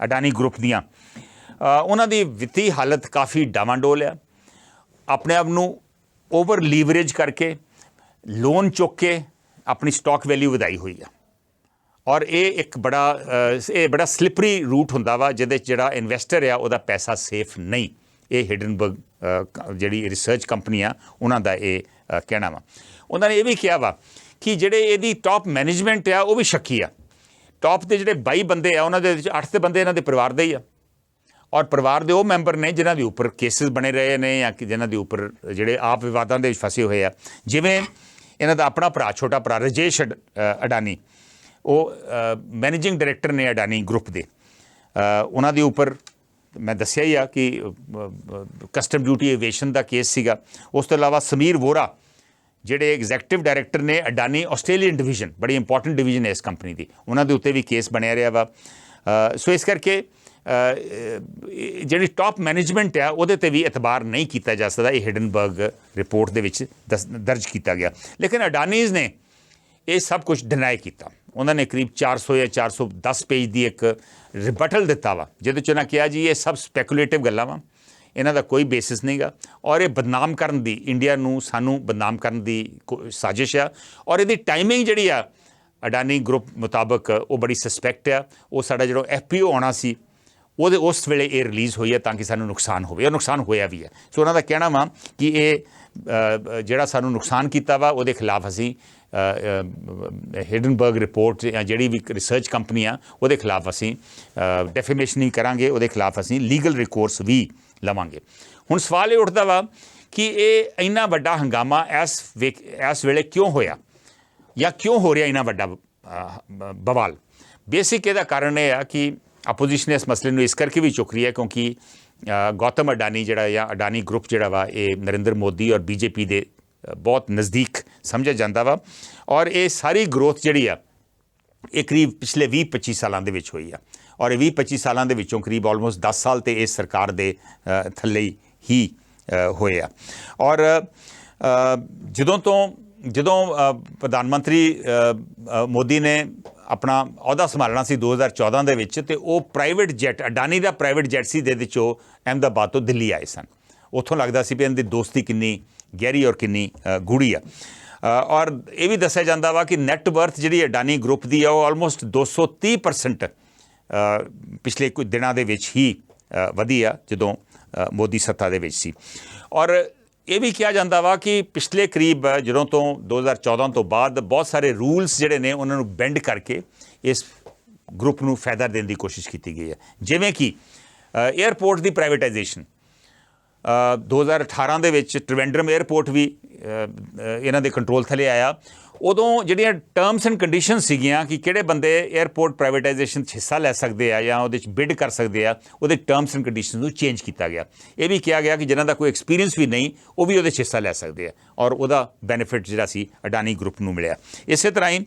ਅਡਾਨੀ ਗਰੁੱਪ ਦੀਆਂ, ਉਹਨਾਂ ਦੀ ਵਿੱਤੀ ਹਾਲਤ ਕਾਫੀ ਡਾਵਾਂਡੋਲ ਆ, ਆਪਣੇ ਆਪ ਨੂੰ ਓਵਰ ਲੀਵਰੇਜ ਕਰਕੇ ਲੋਨ ਚੁੱਕ ਕੇ ਆਪਣੀ ਸਟਾਕ ਵੈਲਿਊ ਵਧਾਈ ਹੋਈ ਆ। ਔਰ ਇਹ ਇੱਕ ਬੜਾ ਸਲਿਪਰੀ ਰੂਟ ਹੁੰਦਾ ਵਾ ਜਿਹਦੇ 'ਚ ਜਿਹੜਾ ਇਨਵੈਸਟਰ ਆ ਉਹਦਾ ਪੈਸਾ ਸੇਫ ਨਹੀਂ। ਇਹ ਹਿਡਨਬਰਗ ਜਿਹੜੀ ਰਿਸਰਚ ਕੰਪਨੀ ਆ ਉਹਨਾਂ ਦਾ ਇਹ ਕਹਿਣਾ ਵਾ। ਉਹਨਾਂ ਨੇ ਇਹ ਵੀ ਕਿਹਾ ਵਾ ਕਿ ਜਿਹੜੇ ਇਹਦੀ ਟਾਪ ਮੈਨੇਜਮੈਂਟ ਆ ਉਹ ਵੀ ਸ਼ੱਕੀ ਆ। ਟਾਪ ਦੇ ਜਿਹੜੇ 22 ਬੰਦੇ ਆ ਉਹਨਾਂ ਦੇ ਵਿੱਚ 8 ਤੇ ਬੰਦੇ ਇਹਨਾਂ ਦੇ ਪਰਿਵਾਰ ਦੇ ਹੀ ਆ ਔਰ ਪਰਿਵਾਰ ਦੇ ਉਹ ਮੈਂਬਰ ਨੇ ਜਿਨ੍ਹਾਂ ਦੇ ਉੱਪਰ ਕੇਸਿਸ ਬਣੇ ਰਹੇ ਨੇ ਜਾਂ ਜਿਨ੍ਹਾਂ ਦੇ ਉੱਪਰ ਜਿਹੜੇ ਆਪ ਵਿਵਾਦਾਂ ਦੇ ਵਿੱਚ ਫਸੇ ਹੋਏ ਆ। ਜਿਵੇਂ ਇਹਨਾਂ ਦਾ ਆਪਣਾ ਭਰਾ, ਛੋਟਾ ਭਰਾ ਰਾਜੇਸ਼ ਅਡਾਨੀ, ਉਹ ਮੈਨੇਜਿੰਗ ਡਾਇਰੈਕਟਰ ਨੇ ਅਡਾਨੀ ਗਰੁੱਪ ਦੇ। ਉਹਨਾਂ ਦੇ ਉੱਪਰ ਮੈਂ ਦੱਸਿਆ ਹੀ ਆ ਕਿ ਕਸਟਮ ਡਿਊਟੀ ਏਵੇਸ਼ਨ ਦਾ ਕੇਸ ਸੀਗਾ। ਉਸ ਤੋਂ ਇਲਾਵਾ ਸਮੀਰ ਵੋਰਾ ਜਿਹੜੇ ਐਗਜ਼ੈਕਟਿਵ ਡਾਇਰੈਕਟਰ ਨੇ ਅਡਾਨੀ ਆਸਟ੍ਰੇਲੀਅਨ ਡਿਵੀਜ਼ਨ, ਬੜੀ ਇੰਪੋਰਟੈਂਟ ਡਿਵੀਜ਼ਨ ਹੈ ਇਸ ਕੰਪਨੀ ਦੀ, ਉਹਨਾਂ ਦੇ ਉੱਤੇ ਵੀ ਕੇਸ ਬਣਿਆ ਰਿਹਾ ਵਾ। ਸੋ ਇਸ ਕਰਕੇ ਜਿਹੜੀ ਟਾਪ ਮੈਨੇਜਮੈਂਟ ਆ ਉਹਦੇ 'ਤੇ ਵੀ ਇਤਬਾਰ ਨਹੀਂ ਕੀਤਾ ਜਾ ਸਕਦਾ। ਇਹ ਹਿਡਨਬਰਗ ਰਿਪੋਰਟ ਦੇ ਵਿੱਚ ਦਰਜ ਕੀਤਾ ਗਿਆ। ਲੇਕਿਨ ਅਡਾਨੀਜ਼ ਨੇ ਇਹ ਸਭ ਕੁਝ ਡਿਨਾਈ ਕੀਤਾ। ਉਹਨਾਂ ਨੇ ਕਰੀਬ 400 ਜਾਂ 410 ਪੇਜ ਦੀ ਇੱਕ ਰਿਬਟਲ ਦਿੱਤਾ ਵਾ ਜਿਹਦੇ 'ਚ ਉਹਨਾਂ ਕਿਹਾ ਜੀ ਇਹ ਸਭ ਸਪੈਕੂਲੇਟਿਵ ਗੱਲਾਂ ਵਾ, ਇਹਨਾਂ ਦਾ ਕੋਈ ਬੇਸਿਸ ਨਹੀਂ ਗਾ ਔਰ ਇਹ ਬਦਨਾਮ ਕਰਨ ਦੀ, ਇੰਡੀਆ ਨੂੰ ਸਾਨੂੰ ਬਦਨਾਮ ਕਰਨ ਦੀ ਸਾਜ਼ਿਸ਼ ਆ। ਔਰ ਇਹਦੀ ਟਾਈਮਿੰਗ ਜਿਹੜੀ ਆ ਅਡਾਨੀ ਗਰੁੱਪ ਮੁਤਾਬਕ ਉਹ ਬੜੀ ਸਸਪੈਕਟ ਆ। ਉਹ ਸਾਡਾ ਜਿਹੜਾ FPO ਆਉਣਾ ਸੀ ਉਹਦੇ ਉਸ ਵੇਲੇ ਇਹ ਰਿਲੀਜ਼ ਹੋਈ ਹੈ ਤਾਂ ਕਿ ਸਾਨੂੰ ਨੁਕਸਾਨ ਹੋਵੇ, ਔਰ ਨੁਕਸਾਨ ਹੋਇਆ ਵੀ ਹੈ। ਸੋ ਉਹਨਾਂ ਦਾ ਕਹਿਣਾ ਵਾ ਕਿ ਇਹ ਜਿਹੜਾ ਸਾਨੂੰ ਨੁਕਸਾਨ ਕੀਤਾ ਵਾ ਉਹਦੇ ਖਿਲਾਫ ਅਸੀਂ ਹਿਡਨਬਰਗ ਰਿਪੋਰਟ ਜਾਂ ਜਿਹੜੀ ਵੀ ਰਿਸਰਚ ਕੰਪਨੀ ਆ ਉਹਦੇ ਖਿਲਾਫ ਅਸੀਂ ਡੈਫੇਮੇਸ਼ਨ ਹੀ ਕਰਾਂਗੇ, ਉਹਦੇ ਖਿਲਾਫ ਅਸੀਂ ਲੀਗਲ ਰਿਕੋਰਸ ਵੀ ਲਵਾਂਗੇ। ਹੁਣ ਸਵਾਲ ਇਹ ਉੱਠਦਾ ਵਾ ਕਿ ਇਹ ਇੰਨਾ ਵੱਡਾ ਹੰਗਾਮਾ ਇਸ ਵੇਲੇ ਕਿਉਂ ਹੋਇਆ ਜਾਂ ਕਿਉਂ ਹੋ ਰਿਹਾ ਇੰਨਾ ਵੱਡਾ ਬਵਾਲ। ਬੇਸਿਕ ਇਹਦਾ ਕਾਰਨ ਇਹ ਆ ਕਿ ਆਪੋਜੀਸ਼ਨ ਇਸ ਮਸਲੇ ਨੂੰ ਇਸ ਕਰਕੇ ਵੀ ਚੁੱਕ ਰਹੀ ਹੈ ਕਿਉਂਕਿ ਗੌਤਮ ਅਡਾਨੀ ਜਿਹੜਾ ਜਾਂ ਅਡਾਨੀ ਗਰੁੱਪ ਜਿਹੜਾ ਵਾ ਇਹ ਨਰਿੰਦਰ ਮੋਦੀ ਔਰ BJP ਦੇ ਬਹੁਤ ਨਜ਼ਦੀਕ ਸਮਝਿਆ ਜਾਂਦਾ ਵਾ ਔਰ ਇਹ ਸਾਰੀ ਗਰੋਥ ਜਿਹੜੀ ਆ ਇਹ ਕਰੀਬ ਪਿਛਲੇ 20-25 ਸਾਲਾਂ ਦੇ ਵਿੱਚ ਹੋਈ ਆ ਔਰ ਇਹ 20-25 ਸਾਲਾਂ ਦੇ ਵਿੱਚੋਂ ਕਰੀਬ ਆਲਮੋਸਟ 10 ਸਾਲ ਤੇ ਇਸ ਸਰਕਾਰ ਦੇ ਥੱਲੇ ਹੀ ਹੋਏ ਆ। ਔਰ ਜਦੋਂ ਪ੍ਰਧਾਨ ਮੰਤਰੀ ਮੋਦੀ ਨੇ ਆਪਣਾ ਅਹੁਦਾ ਸੰਭਾਲਣਾ ਸੀ 2014 ਦੇ ਵਿੱਚ, ਤੇ ਉਹ ਪ੍ਰਾਈਵੇਟ ਜੈਟ, ਅਡਾਨੀ ਦਾ ਪ੍ਰਾਈਵੇਟ ਜੈਟ ਸੀ ਜਿਹਦੇ 'ਚ ਉਹ ਅਹਿਮਦਾਬਾਦ ਤੋਂ ਦਿੱਲੀ ਆਏ ਸਨ। ਉੱਥੋਂ ਲੱਗਦਾ ਸੀ ਵੀ ਇਹਨਾਂ ਦੀ ਦੋਸਤੀ ਕਿੰਨੀ ਗਹਿਰੀ ਔਰ ਕਿੰਨੀ ਗੂੜੀ ਆ। ਔਰ ਇਹ ਵੀ ਦੱਸਿਆ ਜਾਂਦਾ ਵਾ ਕਿ ਨੈੱਟ ਵਰਥ ਜਿਹੜੀ ਅਡਾਨੀ ਗਰੁੱਪ ਦੀ ਆ ਉਹ ਆਲਮੋਸਟ 230% ਪਿਛਲੇ ਕੁਝ ਦਿਨਾਂ ਦੇ ਵਿੱਚ ਹੀ ਵਧੀ ਆ ਜਦੋਂ ਮੋਦੀ ਸੱਤਾ ਦੇ ਵਿੱਚ ਸੀ। ਔਰ ਇਹ ਵੀ ਕਿਹਾ ਜਾਂਦਾ ਵਾ ਕਿ ਪਿਛਲੇ ਕਰੀਬ ਜਦੋਂ ਤੋਂ 2014 ਤੋਂ ਬਾਅਦ ਬਹੁਤ ਸਾਰੇ ਰੂਲਸ ਜਿਹੜੇ ਨੇ ਉਹਨਾਂ ਨੂੰ ਬੈਂਡ ਕਰਕੇ ਇਸ ਗਰੁੱਪ ਨੂੰ ਫਾਇਦਾ ਦੇਣ ਦੀ ਕੋਸ਼ਿਸ਼ ਕੀਤੀ ਗਈ ਹੈ। ਜਿਵੇਂ ਕਿ ਏਅਰਪੋਰਟ ਦੀ ਪ੍ਰਾਈਵੇਟਾਈਜੇਸ਼ਨ 2018 ਦੇ ਵਿੱਚ ਟ੍ਰਿਵੈਂਡਰਮ ਏਅਰਪੋਰਟ ਵੀ ਇਹਨਾਂ ਦੇ ਕੰਟਰੋਲ ਥੱਲੇ ਆਇਆ। ਉਦੋਂ ਜਿਹੜੀਆਂ ਟਰਮਸ ਐਂਡ ਕੰਡੀਸ਼ਨ ਸੀਗੀਆਂ ਕਿ ਕਿਹੜੇ ਬੰਦੇ ਏਅਰਪੋਰਟ ਪ੍ਰਾਈਵੇਟਾਈਜੇਸ਼ਨ 'ਚ ਹਿੱਸਾ ਲੈ ਸਕਦੇ ਆ ਜਾਂ ਉਹਦੇ 'ਚ ਬਿਡ ਕਰ ਸਕਦੇ ਆ, ਉਹਦੇ ਟਰਮਸ ਐਂਡ ਕੰਡੀਸ਼ਨ ਨੂੰ ਚੇਂਜ ਕੀਤਾ ਗਿਆ। ਇਹ ਵੀ ਕਿਹਾ ਗਿਆ ਕਿ ਜਿਨ੍ਹਾਂ ਦਾ ਕੋਈ ਐਕਸਪੀਰੀਅੰਸ ਵੀ ਨਹੀਂ ਉਹ ਵੀ ਉਹਦੇ 'ਚ ਹਿੱਸਾ ਲੈ ਸਕਦੇ ਆ ਔਰ ਉਹਦਾ ਬੈਨੀਫਿਟ ਜਿਹੜਾ ਸੀ ਅਡਾਨੀ ਗਰੁੱਪ ਨੂੰ ਮਿਲਿਆ। ਇਸੇ ਤਰ੍ਹਾਂ ਹੀ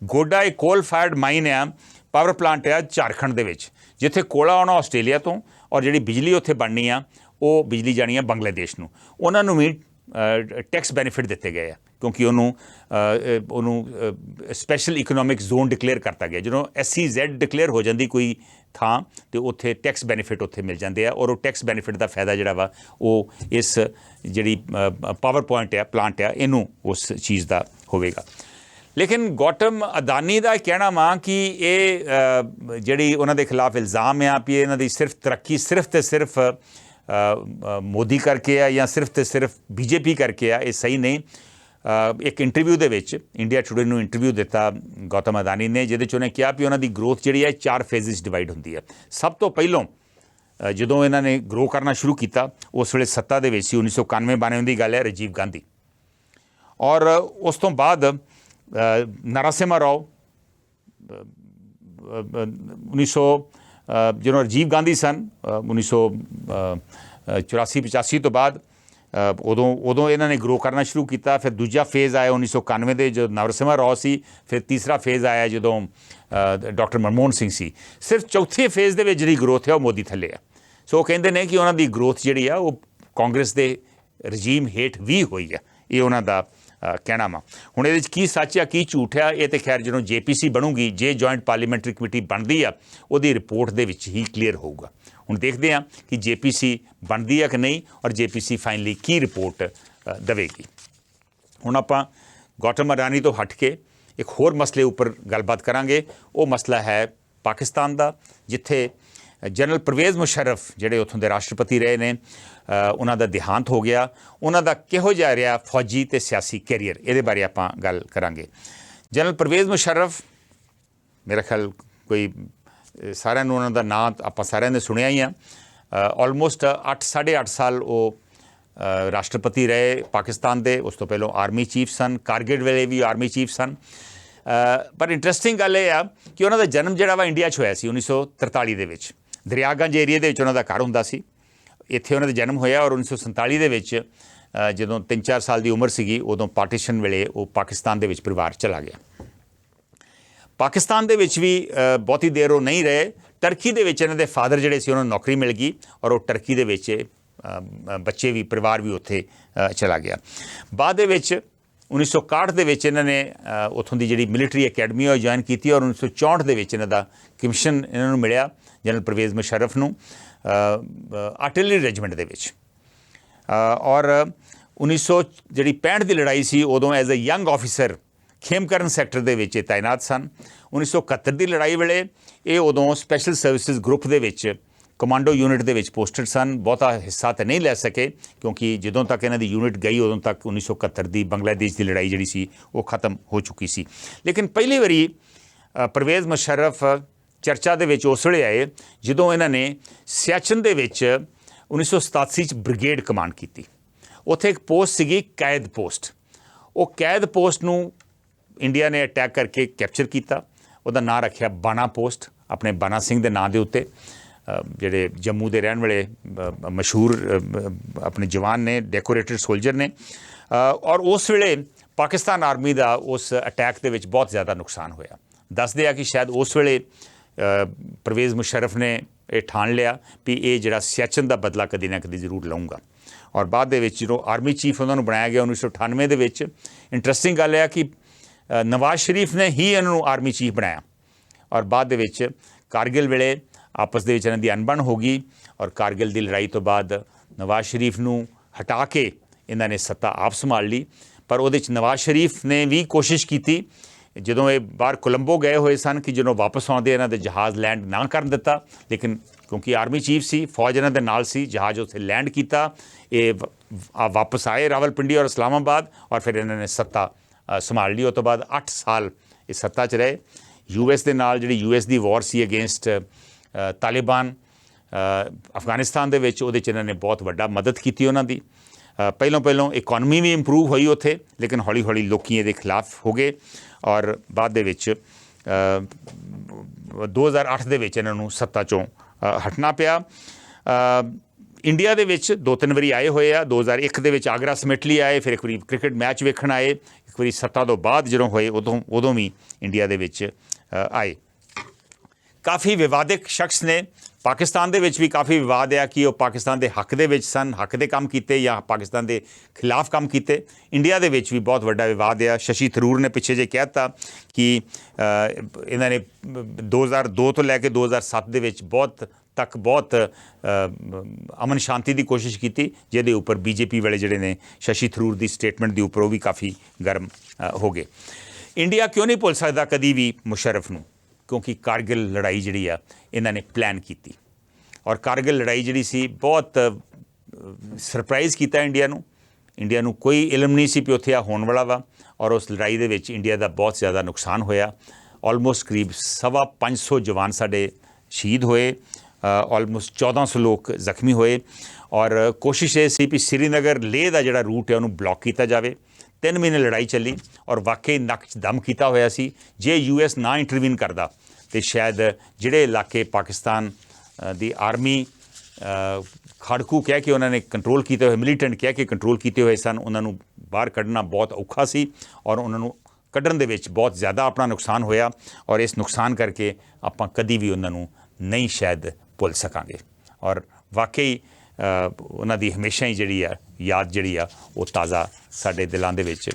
ਗੋਡਾ ਇੱਕ ਕੋਲ ਫਾਇਰਡ ਮਾਈਨ ਆ, ਪਾਵਰ ਪਲਾਂਟ ਆ ਝਾਰਖੰਡ ਦੇ ਵਿੱਚ, ਜਿੱਥੇ ਕੋਲਾ ਆਉਣਾ ਆਸਟ੍ਰੇਲੀਆ ਤੋਂ ਔਰ ਜਿਹੜੀ ਬਿਜਲੀ ਉੱਥੇ ਬਣਨੀ ਆ ਉਹ ਬਿਜਲੀ ਜਾਣੀ ਆ ਬੰਗਲਾਦੇਸ਼ ਨੂੰ। ਉਹਨਾਂ ਨੂੰ ਵੀ ਟੈਕਸ ਬੈਨੀਫਿਟ ਦਿੱਤੇ ਗਏ ਆ ਕਿਉਂਕਿ ਉਹਨੂੰ ਸਪੈਸ਼ਲ ਇਕਨੋਮਿਕ ਜ਼ੋਨ ਡਿਕਲੇਅਰ ਕਰਤਾ ਗਿਆ। ਜਦੋਂ SEZ ਡਿਕਲੇਅਰ ਹੋ ਜਾਂਦੀ ਕੋਈ ਥਾਂ ਤੇ ਉੱਥੇ ਟੈਕਸ ਬੈਨੀਫਿਟ ਉੱਥੇ ਮਿਲ ਜਾਂਦੇ ਆ ਔਰ ਉਹ ਟੈਕਸ ਬੈਨੀਫਿਟ ਦਾ ਫਾਇਦਾ ਜਿਹੜਾ ਵਾ ਉਹ ਇਸ ਜਿਹੜੀ ਪਾਵਰ ਪੁਆਇੰਟ ਆ, ਪਲਾਂਟ ਆ, ਇਹਨੂੰ ਉਸ ਚੀਜ਼ ਦਾ ਹੋਵੇਗਾ। ਲੇਕਿਨ ਗੌਤਮ ਅਡਾਨੀ ਦਾ ਕਹਿਣਾ ਵਾ ਕਿ ਇਹ ਜਿਹੜੀ ਉਹਨਾਂ ਦੇ ਖਿਲਾਫ ਇਲਜ਼ਾਮ ਆ ਵੀ ਇਹਨਾਂ ਦੀ ਸਿਰਫ ਤਰੱਕੀ ਸਿਰਫ ਤੇ ਸਿਰਫ ਮੋਦੀ ਕਰਕੇ ਆ ਜਾਂ ਸਿਰਫ ਤੇ ਸਿਰਫ BJP ਕਰਕੇ ਆ, ਇਹ ਸਹੀ ਨਹੀਂ। ਇੱਕ ਇੰਟਰਵਿਊ ਦੇ ਵਿੱਚ ਇੰਡੀਆ ਟੂਡੇ ਨੂੰ ਇੰਟਰਵਿਊ ਦਿੱਤਾ ਗੌਤਮ ਅਡਾਨੀ ਨੇ, ਜਿਹਦੇ 'ਚ ਉਹਨੇ ਕਿਹਾ ਵੀ ਉਹਨਾਂ ਦੀ ਗਰੋਥ ਜਿਹੜੀ ਹੈ 4 ਫੇਜ਼ਿਸ ਡਿਵਾਈਡ ਹੁੰਦੀ ਹੈ। ਸਭ ਤੋਂ ਪਹਿਲੋਂ ਜਦੋਂ ਇਹਨਾਂ ਨੇ ਗਰੋ ਕਰਨਾ ਸ਼ੁਰੂ ਕੀਤਾ ਉਸ ਵੇਲੇ ਸੱਤਾ ਦੇ ਵਿੱਚ ਸੀ 1991-92 ਦੀ ਗੱਲ ਹੈ ਰਾਜੀਵ ਗਾਂਧੀ ਔਰ ਉਸ ਤੋਂ ਬਾਅਦ ਨਰਸਿਮਹਾ ਰਾਓ 1900 ਜਦੋਂ ਰਾਜੀਵ ਗਾਂਧੀ ਸਨ 1984-85 ਤੋਂ ਬਾਅਦ ਉਦੋਂ ਇਹਨਾਂ ਨੇ ਗਰੋ ਕਰਨਾ ਸ਼ੁਰੂ ਕੀਤਾ। ਫਿਰ ਦੂਜਾ ਫੇਜ਼ ਆਇਆ 1991 ਦੇ ਜਦੋਂ ਨਰਸਿਮਹਾ ਰਾਓ ਸੀ। ਫਿਰ ਤੀਸਰਾ ਫੇਜ਼ ਆਇਆ ਜਦੋਂ ਡਾਕਟਰ ਮਨਮੋਹਨ ਸਿੰਘ ਸੀ। ਸਿਰਫ ਚੌਥੇ ਫੇਜ਼ ਦੇ ਵਿੱਚ ਜਿਹੜੀ ਗਰੋਥ ਹੈ ਉਹ ਮੋਦੀ ਥੱਲੇ ਆ। ਸੋ ਉਹ ਕਹਿੰਦੇ ਨੇ ਕਿ ਉਹਨਾਂ ਦੀ ਗਰੋਥ ਜਿਹੜੀ ਆ ਉਹ ਕਾਂਗਰਸ ਦੇ ਰਜੀਮ ਹੇਠ ਵੀ ਹੋਈ ਆ। ਇਹ ਉਹਨਾਂ ਦਾ ਕਹਿਣਾ ਵਾ। ਹੁਣ ਇਹਦੇ 'ਚ ਕੀ ਸੱਚ ਆ ਕੀ ਝੂਠ ਆ ਇਹ ਤਾਂ ਖੈਰ ਜਦੋਂ JPC ਬਣੂਗੀ ਜੇ ਜੁਆਇੰਟ ਪਾਰਲੀਮੈਂਟਰੀ ਕਮੇਟੀ ਬਣਦੀ ਆ ਉਹਦੀ ਰਿਪੋਰਟ ਦੇ ਵਿੱਚ ਹੀ ਕਲੀਅਰ ਹੋਊਗਾ। ਹੁਣ ਦੇਖਦੇ ਹਾਂ ਕਿ JPC ਬਣਦੀ ਆ ਕਿ ਨਹੀਂ ਔਰ JPC ਫਾਈਨਲੀ ਕੀ ਰਿਪੋਰਟ ਦੇਵੇਗੀ। ਹੁਣ ਆਪਾਂ ਗੌਤਮ ਅਡਾਨੀ ਤੋਂ ਹਟ ਕੇ ਇੱਕ ਹੋਰ ਮਸਲੇ ਉੱਪਰ ਗੱਲਬਾਤ ਕਰਾਂਗੇ। ਉਹ ਮਸਲਾ ਹੈ ਪਾਕਿਸਤਾਨ ਦਾ, ਜਿੱਥੇ ਜਨਰਲ ਪਰਵੇਜ਼ ਮੁਸ਼ਰਫ ਜਿਹੜੇ ਉੱਥੋਂ ਦੇ ਰਾਸ਼ਟਰਪਤੀ ਰਹੇ ਨੇ ਉਹਨਾਂ ਦਾ ਦੇਹਾਂਤ ਹੋ ਗਿਆ। ਉਹਨਾਂ ਦਾ ਕਿਹੋ ਜਿਹਾ ਰਿਹਾ ਫੌਜੀ ਅਤੇ ਸਿਆਸੀ ਕੈਰੀਅਰ, ਇਹਦੇ ਬਾਰੇ ਆਪਾਂ ਗੱਲ ਕਰਾਂਗੇ। ਜਨਰਲ ਪਰਵੇਜ਼ ਮੁਸ਼ਰਫ ਮੇਰਾ ਖਿਆਲ ਕੋਈ ਸਾਰਿਆਂ ਨੂੰ ਉਹਨਾਂ ਦਾ ਨਾਂ ਆਪਾਂ ਸਾਰਿਆਂ ਨੇ ਸੁਣਿਆ ਹੀ ਆ। ਆਲਮੋਸਟ 8-8.5 ਸਾਲ ਉਹ ਰਾਸ਼ਟਰਪਤੀ ਰਹੇ ਪਾਕਿਸਤਾਨ ਦੇ। ਉਸ ਤੋਂ ਪਹਿਲਾਂ ਆਰਮੀ ਚੀਫ ਸਨ, ਕਾਰਗਿਲ ਵੇਲੇ ਵੀ ਆਰਮੀ ਚੀਫ ਸਨ। ਪਰ ਇੰਟਰਸਟਿੰਗ ਗੱਲ ਇਹ ਆ ਕਿ ਉਹਨਾਂ ਦਾ ਜਨਮ ਜਿਹੜਾ ਵਾ ਇੰਡੀਆ 'ਚ ਹੋਇਆ ਸੀ 1943 ਦੇ ਵਿੱਚ। ਦਰਿਆਗੰਜ ਏਰੀਏ ਦੇ ਵਿੱਚ ਉਹਨਾਂ ਦਾ ਘਰ ਹੁੰਦਾ ਸੀ। ਇੱਥੇ ਉਹਨਾਂ ਦਾ ਜਨਮ ਹੋਇਆ ਔਰ 1947 ਦੇ ਵਿੱਚ ਜਦੋਂ 3-4 ਸਾਲ ਦੀ ਉਮਰ ਸੀਗੀ ਉਦੋਂ ਪਾਰਟੀਸ਼ਨ ਵੇਲੇ ਉਹ ਪਾਕਿਸਤਾਨ ਦੇ ਵਿੱਚ ਪਰਿਵਾਰ ਚਲਾ ਗਿਆ। ਪਾਕਿਸਤਾਨ ਦੇ ਵਿੱਚ ਵੀ ਬਹੁਤੀ ਦੇਰ ਉਹ ਨਹੀਂ ਰਹੇ। ਟਰਕੀ ਦੇ ਵਿੱਚ ਇਹਨਾਂ ਦੇ ਫਾਦਰ ਜਿਹੜੇ ਸੀ ਉਹਨਾਂ ਨੂੰ ਨੌਕਰੀ ਮਿਲ ਗਈ ਔਰ ਉਹ ਟਰਕੀ ਦੇ ਵਿੱਚ ਬੱਚੇ ਵੀ ਪਰਿਵਾਰ ਵੀ ਉੱਥੇ ਚਲਾ ਗਿਆ। ਬਾਅਦ ਦੇ ਵਿੱਚ 1961 ਦੇ ਵਿੱਚ ਇਹਨਾਂ ਨੇ ਉੱਥੋਂ ਦੀ ਜਿਹੜੀ ਮਿਲਟਰੀ ਅਕੈਡਮੀ ਉਹ ਜੁਆਇਨ ਕੀਤੀ ਔਰ 1964 ਦੇ ਵਿੱਚ ਇਹਨਾਂ ਦਾ ਕਮਿਸ਼ਨ ਇਹਨਾਂ ਨੂੰ ਮਿਲਿਆ ਜਨਰਲ ਪਰਵੇਜ਼ ਮੁਸ਼ਰਫ ਨੂੰ ਆਰਟਿਲਰੀ ਰੈਜੀਮੈਂਟ ਦੇ ਵਿੱਚ। ਔਰ 1965 ਦੀ ਲੜਾਈ ਸੀ ਉਦੋਂ as a young officer Khemkaran sector ਦੇ ਵਿੱਚ ਤਾਇਨਾਤ ਸਨ। 1971 ਦੀ ਲੜਾਈ ਵੇਲੇ ਇਹ ਉਦੋਂ ਸਪੈਸ਼ਲ ਸਰਵਿਸਿਜ਼ ਗਰੁੱਪ ਦੇ ਵਿੱਚ ਕਮਾਂਡੋ ਯੂਨਿਟ ਦੇ ਵਿੱਚ ਪੋਸਟਡ ਸਨ। ਬਹੁਤਾ ਹਿੱਸਾ ਤਾਂ ਨਹੀਂ ਲੈ ਸਕੇ ਕਿਉਂਕਿ ਜਦੋਂ ਤੱਕ ਇਹਨਾਂ ਦੀ ਯੂਨਿਟ ਗਈ ਉਦੋਂ ਤੱਕ 1971 ਦੀ ਬੰਗਲਾਦੇਸ਼ ਦੀ ਲੜਾਈ ਜਿਹੜੀ ਸੀ ਉਹ ਖਤਮ ਹੋ ਚੁੱਕੀ ਸੀ। ਲੇਕਿਨ ਪਹਿਲੀ ਵਾਰੀ ਪਰਵੇਜ਼ ਮੁਸ਼ਰਫ ਚਰਚਾ ਦੇ ਵਿੱਚ ਉਸ ਵੇਲੇ ਆਏ ਜਦੋਂ ਇਹਨਾਂ ਨੇ ਸਿਆਚਨ ਦੇ ਵਿੱਚ 1987 'ਚ ਬ੍ਰਿਗੇਡ ਕਮਾਂਡ ਕੀਤੀ। ਉੱਥੇ ਇੱਕ ਪੋਸਟ ਸੀਗੀ ਕੈਦ ਪੋਸਟ। ਉਹ ਕੈਦ ਪੋਸਟ ਨੂੰ ਇੰਡੀਆ ਨੇ ਅਟੈਕ ਕਰਕੇ ਕੈਪਚਰ ਕੀਤਾ। ਉਹਦਾ ਨਾਂ ਰੱਖਿਆ ਬਾਣਾ ਪੋਸਟ ਆਪਣੇ ਬਾਣਾ ਸਿੰਘ ਦੇ ਨਾਂ ਦੇ ਉੱਤੇ, ਜਿਹੜੇ ਜੰਮੂ ਦੇ ਰਹਿਣ ਵਾਲੇ ਮਸ਼ਹੂਰ ਆਪਣੇ ਜਵਾਨ ਨੇ, ਡੈਕੋਰੇਟਡ ਸੋਲਜਰ ਨੇ। ਔਰ ਉਸ ਵੇਲੇ ਪਾਕਿਸਤਾਨ ਆਰਮੀ ਦਾ ਉਸ ਅਟੈਕ ਦੇ ਵਿੱਚ ਬਹੁਤ ਜ਼ਿਆਦਾ ਨੁਕਸਾਨ ਹੋਇਆ। ਦੱਸਦੇ ਆ ਕਿ ਸ਼ਾਇਦ ਉਸ ਵੇਲੇ ਪਰਵੇਜ਼ ਮੁਸ਼ਰਫ ਨੇ ਇਹ ਠਾਣ ਲਿਆ ਵੀ ਇਹ ਜਿਹੜਾ ਸਿਆਚਨ ਦਾ ਬਦਲਾ ਕਦੀ ਨਾ ਕਦੀ ਜ਼ਰੂਰ ਲਊਂਗਾ। ਔਰ ਬਾਅਦ ਦੇ ਵਿੱਚ ਜਦੋਂ ਆਰਮੀ ਚੀਫ ਉਹਨਾਂ ਨੂੰ ਬਣਾਇਆ ਗਿਆ 1998 ਦੇ ਵਿੱਚ। ਇੰਟਰਸਟਿੰਗ ਗੱਲ ਹੈ ਕਿ ਨਵਾਜ਼ ਸ਼ਰੀਫ ਨੇ ਹੀ ਇਹਨਾਂ ਨੂੰ ਆਰਮੀ ਚੀਫ ਬਣਾਇਆ ਔਰ ਬਾਅਦ ਦੇ ਵਿੱਚ ਕਾਰਗਿਲ ਵੇਲੇ ਆਪਸ ਦੇ ਵਿੱਚ ਇਹਨਾਂ ਦੀ ਅਣਬਣ ਹੋ ਗਈ ਔਰ ਕਾਰਗਿਲ ਦੀ ਲੜਾਈ ਤੋਂ ਬਾਅਦ ਨਵਾਜ਼ ਸ਼ਰੀਫ ਨੂੰ ਹਟਾ ਕੇ ਇਹਨਾਂ ਨੇ ਸੱਤਾ ਆਪ ਸੰਭਾਲ ਲਈ। ਪਰ ਉਹਦੇ 'ਚ ਨਵਾਜ਼ ਸ਼ਰੀਫ ਨੇ ਵੀ ਕੋਸ਼ਿਸ਼ ਕੀਤੀ ਜਦੋਂ ਇਹ ਬਾਹਰ ਕੋਲੰਬੋ ਗਏ ਹੋਏ ਸਨ ਕਿ ਜਦੋਂ ਵਾਪਸ ਆਉਂਦੇ ਇਹਨਾਂ ਦੇ ਜਹਾਜ਼ ਲੈਂਡ ਨਾ ਕਰਨ ਦਿੱਤਾ। ਲੇਕਿਨ ਕਿਉਂਕਿ ਆਰਮੀ ਚੀਫ ਸੀ, ਫੌਜ ਇਹਨਾਂ ਦੇ ਨਾਲ ਸੀ, ਜਹਾਜ਼ ਉੱਥੇ ਲੈਂਡ ਕੀਤਾ। ਇਹ ਵਾਪਸ ਆਏ ਰਾਵਲਪਿੰਡੀ ਔਰ ਇਸਲਾਮਾਬਾਦ ਔਰ ਫਿਰ ਇਹਨਾਂ ਨੇ ਸੱਤਾ ਸੰਭਾਲ ਲਈ। ਉਸ ਤੋਂ ਬਾਅਦ 8 ਸਾਲ ਇਹ ਸੱਤਾ 'ਚ ਰਹੇ। US ਦੇ ਨਾਲ ਜਿਹੜੀ US ਦੀ ਵਾਰ ਸੀ ਅਗੇਂਸਟ ਤਾਲਿਬਾਨ ਅਫਗਾਨਿਸਤਾਨ ਦੇ ਵਿੱਚ, ਉਹਦੇ 'ਚ ਇਹਨਾਂ ਨੇ ਬਹੁਤ ਵੱਡਾ ਮਦਦ ਕੀਤੀ ਉਹਨਾਂ ਦੀ। ਪਹਿਲੋਂ ਇਕੋਨਮੀ ਵੀ ਇੰਪਰੂਵ ਹੋਈ ਉੱਥੇ, ਲੇਕਿਨ ਹੌਲੀ ਹੌਲੀ ਲੋਕੀ ਇਹਦੇ ਖਿਲਾਫ ਹੋ ਗਏ ਔਰ ਬਾਅਦ ਦੇ ਵਿੱਚ 2008 ਦੇ ਵਿੱਚ ਇਹਨਾਂ ਨੂੰ ਸੱਤਾ 'ਚੋਂ ਹਟਣਾ ਪਿਆ। ਇੰਡੀਆ ਦੇ ਵਿੱਚ 2-3 ਵਾਰੀ ਆਏ ਹੋਏ ਆ। 2001 ਦੇ ਵਿੱਚ ਆਗਰਾ ਸਮਿਟ ਲਈ ਆਏ, ਫਿਰ ਇੱਕ ਵਾਰੀ ਕ੍ਰਿਕਟ ਮੈਚ ਵੇਖਣ ਆਏ, ਇੱਕ ਵਾਰੀ ਸੱਤਾ ਤੋਂ ਬਾਅਦ ਜਦੋਂ ਹੋਏ ਉਦੋਂ ਵੀ ਇੰਡੀਆ ਦੇ ਵਿੱਚ ਆਏ। ਕਾਫੀ ਵਿਵਾਦਕ ਸ਼ਖਸ ਨੇ। ਪਾਕਿਸਤਾਨ ਦੇ ਵਿੱਚ ਵੀ ਕਾਫੀ ਵਿਵਾਦ ਆ ਕਿ ਉਹ ਪਾਕਿਸਤਾਨ ਦੇ ਹੱਕ ਦੇ ਵਿੱਚ ਸਨ, ਹੱਕ ਦੇ ਕੰਮ ਕੀਤੇ ਜਾਂ ਪਾਕਿਸਤਾਨ ਦੇ ਖਿਲਾਫ ਕੰਮ ਕੀਤੇ। ਇੰਡੀਆ ਦੇ ਵਿੱਚ ਵੀ ਬਹੁਤ ਵੱਡਾ ਵਿਵਾਦ ਆ। ਸ਼ਸ਼ੀ ਥਰੂਰ ਨੇ ਪਿੱਛੇ ਜੇ ਕਹਿ ਦਿੱਤਾ ਕਿ ਇਹਨਾਂ ਨੇ 2002 ਤੋਂ ਲੈ ਕੇ 2007 ਦੇ ਵਿੱਚ ਬਹੁਤ ਅਮਨ ਸ਼ਾਂਤੀ ਦੀ ਕੋਸ਼ਿਸ਼ ਕੀਤੀ, ਜਿਹਦੇ ਉੱਪਰ BJP ਵਾਲੇ ਜਿਹੜੇ ਨੇ ਸ਼ਸ਼ੀ ਥਰੂਰ ਦੀ ਸਟੇਟਮੈਂਟ ਦੇ ਉੱਪਰ ਉਹ ਵੀ ਕਾਫੀ ਗਰਮ ਹੋ ਗਏ। ਇੰਡੀਆ ਕਿਉਂ ਨਹੀਂ ਭੁੱਲ ਸਕਦਾ ਕਦੀ ਵੀ ਮੁਸ਼ਰਫ ਨੂੰ? ਕਿਉਂਕਿ ਕਾਰਗਿਲ ਲੜਾਈ ਜਿਹੜੀ ਆ ਇਹਨਾਂ ਨੇ ਪਲਾਨ ਕੀਤੀ ਔਰ ਕਾਰਗਿਲ ਲੜਾਈ ਜਿਹੜੀ ਸੀ ਬਹੁਤ ਸਰਪ੍ਰਾਈਜ਼ ਕੀਤਾ ਇੰਡੀਆ ਨੂੰ ਕੋਈ ਇਲਮ ਨਹੀਂ ਸੀ ਕਿ ਉੱਥੇ ਆ ਹੋਣ ਵਾਲਾ ਵਾ। ਔਰ ਉਸ ਲੜਾਈ ਦੇ ਵਿੱਚ ਇੰਡੀਆ ਦਾ ਬਹੁਤ ਜ਼ਿਆਦਾ ਨੁਕਸਾਨ ਹੋਇਆ। ਆਲਮੋਸਟ ਕਰੀਬ 550 ਜਵਾਨ ਸਾਡੇ ਸ਼ਹੀਦ ਹੋਏ ਆਲਮੋਸਟ 1400 ਲੋਕ ਜ਼ਖਮੀ ਹੋਏ ਔਰ ਕੋਸ਼ਿਸ਼ ਇਹ ਸੀ ਵੀ ਸ਼੍ਰੀਨਗਰ ਲੇਹ ਦਾ ਜਿਹੜਾ ਰੂਟ ਹੈ ਉਹਨੂੰ ਬਲੌਕ ਕੀਤਾ ਜਾਵੇ। 3 ਮਹੀਨੇ ਲੜਾਈ ਚੱਲੀ ਔਰ ਵਾਕਈ ਨੱਕ 'ਚ ਦਮ ਕੀਤਾ ਹੋਇਆ ਸੀ। ਜੇ US ਨਾ ਇੰਟਰਵੀਨ ਕਰਦਾ ਤਾਂ ਸ਼ਾਇਦ ਜਿਹੜੇ ਇਲਾਕੇ ਪਾਕਿਸਤਾਨ ਦੀ ਆਰਮੀ ਖਾੜਕੂ ਕਹਿ ਕੇ ਉਹਨਾਂ ਨੇ ਕੰਟਰੋਲ ਕੀਤੇ ਹੋਏ, ਮਿਲੀਟੈਂਟ ਕਹਿ ਕੇ ਕੰਟਰੋਲ ਕੀਤੇ ਹੋਏ ਸਨ, ਉਹਨਾਂ ਨੂੰ ਬਾਹਰ ਕੱਢਣਾ ਬਹੁਤ ਔਖਾ ਸੀ ਔਰ ਉਹਨਾਂ ਨੂੰ ਕੱਢਣ ਦੇ ਵਿੱਚ ਬਹੁਤ ਜ਼ਿਆਦਾ ਆਪਣਾ ਨੁਕਸਾਨ ਹੋਇਆ ਔਰ ਇਸ ਨੁਕਸਾਨ ਕਰਕੇ ਆਪਾਂ ਕਦੀ ਵੀ ਉਹਨਾਂ ਨੂੰ ਨਹੀਂ ਸ਼ਾਇਦ ਭੁੱਲ ਸਕਾਂਗੇ ਔਰ ਵਾਕਈ ਉਹਨਾਂ ਦੀ ਹਮੇਸ਼ਾ ਹੀ ਜਿਹੜੀ ਆ ਯਾਦ ਜਿਹੜੀ ਆ ਉਹ ਤਾਜ਼ਾ ਸਾਡੇ ਦਿਲਾਂ ਦੇ ਵਿੱਚ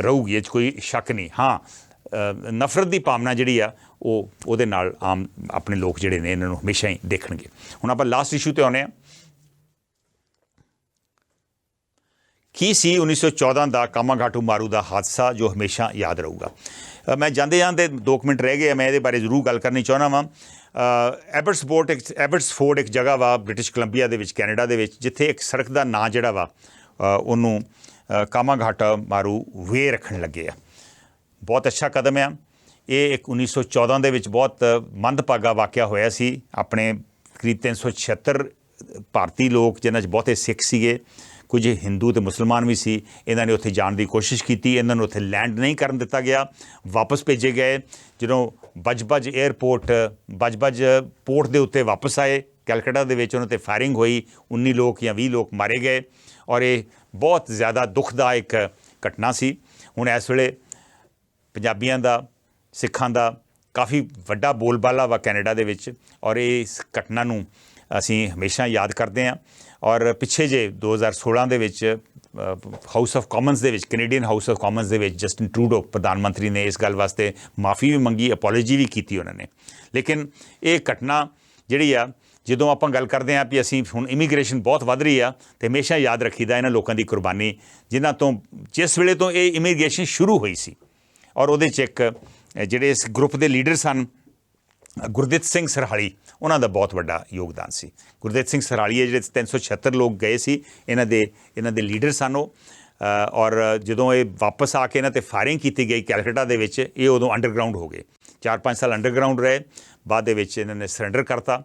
ਰਹੂਗੀ, ਇਹ 'ਚ ਕੋਈ ਸ਼ੱਕ ਨਹੀਂ। ਹਾਂ, ਨਫ਼ਰਤ ਦੀ ਭਾਵਨਾ ਜਿਹੜੀ ਆ ਉਹਦੇ ਨਾਲ ਆਮ ਆਪਣੇ ਲੋਕ ਜਿਹੜੇ ਨੇ ਇਹਨਾਂ ਨੂੰ ਹਮੇਸ਼ਾ ਹੀ ਦੇਖਣਗੇ। ਹੁਣ ਆਪਾਂ ਲਾਸਟ ਇਸ਼ੂ 'ਤੇ ਆਉਂਦੇ ਹਾਂ। ਕੀ ਸੀ 1914 ਦਾ ਕਾਮਾਘਾਟੂ ਮਾਰੂ ਦਾ ਹਾਦਸਾ ਜੋ ਹਮੇਸ਼ਾ ਯਾਦ ਰਹੂਗਾ? ਮੈਂ ਜਾਂਦੇ 2 ਮਿੰਟ ਰਹਿ ਗਏ, ਮੈਂ ਇਹਦੇ ਬਾਰੇ ਜ਼ਰੂਰ ਗੱਲ ਕਰਨੀ ਚਾਹੁੰਦਾ ਵਾਂ। ਐਬਟਸਫੋਰਡ ਇੱਕ ਜਗ੍ਹਾ ਵਾ ਬ੍ਰਿਟਿਸ਼ ਕੋਲੰਬੀਆ ਦੇ ਵਿੱਚ, ਕੈਨੇਡਾ ਦੇ ਵਿੱਚ, ਜਿੱਥੇ ਇੱਕ ਸੜਕ ਦਾ ਨਾਂ ਜਿਹੜਾ ਵਾ ਉਹਨੂੰ ਕਾਮਾਘਾਟਾ ਮਾਰੂ ਵੇ ਰੱਖਣ ਲੱਗੇ ਆ। ਬਹੁਤ ਅੱਛਾ ਕਦਮ ਆ ਇਹ। ਇੱਕ 1914 ਦੇ ਵਿੱਚ ਬਹੁਤ ਮੰਦਭਾਗਾ ਵਾਕਿਆ ਹੋਇਆ ਸੀ। ਆਪਣੇ ਕਰੀਬ 376 ਭਾਰਤੀ ਲੋਕ, ਜਿਨ੍ਹਾਂ 'ਚ ਬਹੁਤੇ ਸਿੱਖ ਸੀਗੇ, ਕੁਝ ਹਿੰਦੂ ਅਤੇ ਮੁਸਲਮਾਨ ਵੀ ਸੀ, ਇਹਨਾਂ ਨੇ ਉੱਥੇ ਜਾਣ ਦੀ ਕੋਸ਼ਿਸ਼ ਕੀਤੀ। ਇਹਨਾਂ ਨੂੰ ਉੱਥੇ ਲੈਂਡ ਨਹੀਂ ਕਰਨ ਦਿੱਤਾ ਗਿਆ, ਵਾਪਸ ਭੇਜੇ ਗਏ। ਜਦੋਂ ਬਜਬਜ ਪੋਰਟ ਦੇ ਉੱਤੇ ਵਾਪਸ ਆਏ ਕੈਲਕਟਾ ਦੇ ਵਿੱਚ, ਉਹਨਾਂ 'ਤੇ ਫਾਇਰਿੰਗ ਹੋਈ, 19 ਲੋਕ ਜਾਂ 20 ਲੋਕ ਮਾਰੇ ਗਏ ਔਰ ਇਹ ਬਹੁਤ ਜ਼ਿਆਦਾ ਦੁਖਦਾਇਕ ਘਟਨਾ ਸੀ। ਹੁਣ ਇਸ ਵੇਲੇ ਪੰਜਾਬੀਆਂ ਦਾ, ਸਿੱਖਾਂ ਦਾ ਕਾਫੀ ਵੱਡਾ ਬੋਲਬਾਲਾ ਵਾ ਕੈਨੇਡਾ ਦੇ ਵਿੱਚ ਔਰ ਇਸ ਘਟਨਾ ਨੂੰ ਅਸੀਂ ਹਮੇਸ਼ਾ ਯਾਦ ਕਰਦੇ ਹਾਂ। ਔਰ ਪਿੱਛੇ ਜੇ 2016 ਦੇ ਵਿੱਚ ਹਾਊਸ ਆਫ ਕਾਮਨਸ ਦੇ ਵਿੱਚ, ਕੈਨੇਡੀਅਨ ਹਾਊਸ ਆਫ ਕਾਮਨਸ ਦੇ ਵਿੱਚ ਜਸਟਿਨ ਟਰੂਡੋ ਪ੍ਰਧਾਨ ਮੰਤਰੀ ਨੇ ਇਸ ਗੱਲ ਵਾਸਤੇ ਮਾਫੀ ਵੀ ਮੰਗੀ, ਅਪੋਲੋਜੀ ਵੀ ਕੀਤੀ ਉਹਨਾਂ ਨੇ। ਲੇਕਿਨ ਇਹ ਘਟਨਾ ਜਿਹੜੀ ਆ, ਜਦੋਂ ਆਪਾਂ ਗੱਲ ਕਰਦੇ ਹਾਂ ਵੀ ਅਸੀਂ ਹੁਣ ਇਮੀਗ੍ਰੇਸ਼ਨ ਬਹੁਤ ਵੱਧ ਰਹੀ ਆ, ਅਤੇ ਹਮੇਸ਼ਾ ਯਾਦ ਰੱਖੀਦਾ ਇਹਨਾਂ ਲੋਕਾਂ ਦੀ ਕੁਰਬਾਨੀ, ਜਿਨ੍ਹਾਂ ਤੋਂ ਜਿਸ ਵੇਲੇ ਤੋਂ ਇਹ ਇਮੀਗ੍ਰੇਸ਼ਨ ਸ਼ੁਰੂ ਹੋਈ ਸੀ ਔਰ ਉਹਦੇ 'ਚ ਇੱਕ ਜਿਹੜੇ ਇਸ ਗਰੁੱਪ ਦੇ ਲੀਡਰ ਸਨ ਗੁਰਦਿੱਤ ਸਿੰਘ ਸਰਹਾਲੀ, ਉਹਨਾਂ ਦਾ ਬਹੁਤ ਵੱਡਾ ਯੋਗਦਾਨ ਸੀ। ਗੁਰਦਿੱਤ ਸਿੰਘ ਸਰਹਾਲੀ ਜਿਹੜੇ 376 ਲੋਕ ਗਏ ਸੀ, ਇਹਨਾਂ ਦੇ ਲੀਡਰ ਸਨ ਉਹ। ਔਰ ਜਦੋਂ ਇਹ ਵਾਪਸ ਆ ਕੇ ਇਹਨਾਂ 'ਤੇ ਫਾਇਰਿੰਗ ਕੀਤੀ ਗਈ ਕੈਲਕਟਾ ਦੇ ਵਿੱਚ, ਇਹ ਉਦੋਂ ਅੰਡਰਗਰਾਊਂਡ ਹੋ ਗਏ। 4-5 ਸਾਲ ਅੰਡਰਗਰਾਊਂਡ ਰਹੇ, ਬਾਅਦ ਦੇ ਵਿੱਚ ਇਹਨਾਂ ਨੇ ਸਰੈਂਡਰ ਕਰਤਾ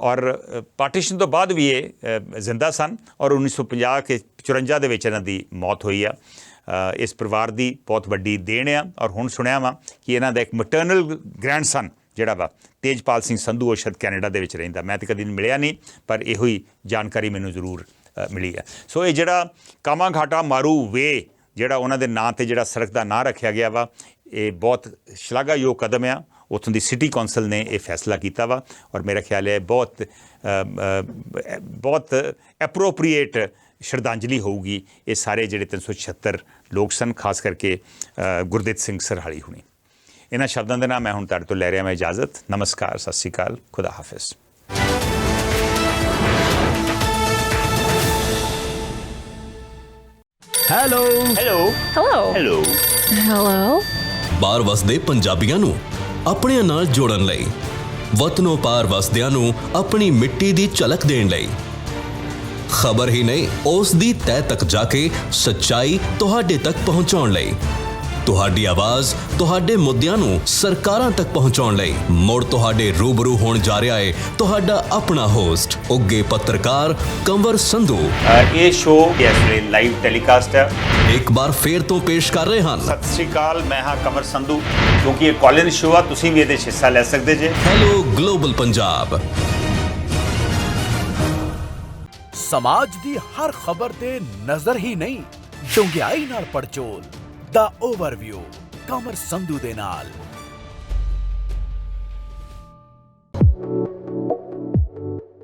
ਔਰ ਪਾਰਟੀਸ਼ਨ ਤੋਂ ਬਾਅਦ ਵੀ ਇਹ ਜ਼ਿੰਦਾ ਸਨ ਔਰ 1954 ਦੇ ਵਿੱਚ ਇਹਨਾਂ ਦੀ ਮੌਤ ਹੋਈ ਆ। ਇਸ ਪਰਿਵਾਰ ਦੀ ਬਹੁਤ ਵੱਡੀ ਦੇਣ ਆ। ਔਰ ਹੁਣ ਸੁਣਿਆ ਵਾ ਕਿ ਇਹਨਾਂ ਦਾ ਇੱਕ ਮਟਰਨਲ ਗ੍ਰੈਂਡਸਨ ਜਿਹੜਾ ਵਾ ਤੇਜਪਾਲ ਸਿੰਘ ਸੰਧੂ, ਉਹ ਸ਼ਾਇਦ ਕੈਨੇਡਾ ਦੇ ਵਿੱਚ ਰਹਿੰਦਾ। ਮੈਂ ਤਾਂ ਕਦੀ ਮਿਲਿਆ ਨਹੀਂ, ਪਰ ਇਹੋ ਹੀ ਜਾਣਕਾਰੀ ਮੈਨੂੰ ਜ਼ਰੂਰ ਮਿਲੀ ਹੈ। ਸੋ ਇਹ ਜਿਹੜਾ ਕਾਮਾਘਾਟਾ ਮਾਰੂ ਵੇ, ਜਿਹੜਾ ਉਹਨਾਂ ਦੇ ਨਾਂ 'ਤੇ ਜਿਹੜਾ ਸੜਕ ਦਾ ਨਾਂ ਰੱਖਿਆ ਗਿਆ ਵਾ, ਇਹ ਬਹੁਤ ਸ਼ਲਾਘਾਯੋਗ ਕਦਮ ਆ। ਉੱਥੋਂ ਦੀ ਸਿਟੀ ਕੌਂਸਲ ਨੇ ਇਹ ਫੈਸਲਾ ਕੀਤਾ ਵਾ ਔਰ ਮੇਰਾ ਖਿਆਲ ਹੈ ਬਹੁਤ ਐਪਰੋਪਰੀਏਟ ਸ਼ਰਧਾਂਜਲੀ ਹੋਊਗੀ ਇਹ ਸਾਰੇ ਜਿਹੜੇ 376 ਲੋਕ ਸਨ, ਖਾਸ ਕਰਕੇ ਗੁਰਦਿੱਤ ਸਿੰਘ ਸਰਹਾਲੀ ਹੁਣੀ। ਇਹਨਾਂ ਸ਼ਬਦਾਂ ਦੇ ਨਾਲ ਮੈਂ ਹੁਣ ਤੁਹਾਡੇ ਤੋਂ ਲੈ ਰਿਹਾ ਮੈਂ ਇਜਾਜ਼ਤ। ਨਮਸਕਾਰ, ਸਤਿ ਸ਼੍ਰੀ ਅਕਾਲ, ਖੁਦਾ ਹਾਫਿਜ਼। Hello hello Hello. Hello Hello. ਬਾਹਰ ਵਸਦੇ ਪੰਜਾਬੀਆਂ ਨੂੰ ਆਪਣਿਆਂ ਨਾਲ ਜੋੜਨ ਲਈ, ਵਤਨੋਂ ਪਾਰ ਵਸਦਿਆਂ ਨੂੰ ਆਪਣੀ ਮਿੱਟੀ ਦੀ ਝਲਕ ਦੇਣ ਲਈ, ਖਬਰ ਹੀ ਨਹੀਂ ਉਸ ਦੀ ਤਹਿ ਤੱਕ ਜਾ ਕੇ ਸੱਚਾਈ ਤੁਹਾਡੇ ਤੱਕ ਪਹੁੰਚਾਉਣ ਲਈ, ਤੁਹਾਡੀ ਆਵਾਜ਼ ਤੁਹਾਡੇ ਮੁੱਦਿਆਂ ਨੂੰ ਸਰਕਾਰਾਂ ਤੱਕ ਪਹੁੰਚਾਉਣ ਲਈ ਮੁੜ ਤੁਹਾਡੇ ਰੂਬਰੂ ਹੋਣ ਜਾ ਰਿਹਾ ਹੈ ਤੁਹਾਡਾ ਆਪਣਾ ਹੋਸਟ ਉੱਗੇ ਪੱਤਰਕਾਰ ਕੰਵਰ ਸੰਧੂ। ਇਹ ਸ਼ੋਅ ਇਸ ਵੇਲੇ ਲਾਈਵ ਟੈਲੀਕਾਸਟ ਹੈ। ਇੱਕ ਵਾਰ ਫੇਰ ਤੋਂ ਪੇਸ਼ ਕਰ ਰਹੇ ਹਨ। ਸਤਿ ਸ਼੍ਰੀ ਅਕਾਲ, ਮੈਂ ਹਾਂ ਕੰਵਰ ਸੰਧੂ। ਕਿਉਂਕਿ ਇਹ ਕਾਲ-ਇਨ ਸ਼ੋਅ ਆ, ਤੁਸੀਂ ਵੀ ਇਹਦੇ 'ਚ ਹਿੱਸਾ ਲੈ ਸਕਦੇ ਜੇ। Hello global Punjab. ਸਮਾਜ ਦੀ ਹਰ ਖਬਰ ਤੇ ਨਜ਼ਰ ਹੀ ਨਹੀਂ, ਡੂੰਘਾਈ ਨਾਲ ਪੜਚੋਲ ਦਾ ਓਵਰਵਿਊ ਕਮਰ ਸੰਧੂ ਦੇ ਨਾਲ।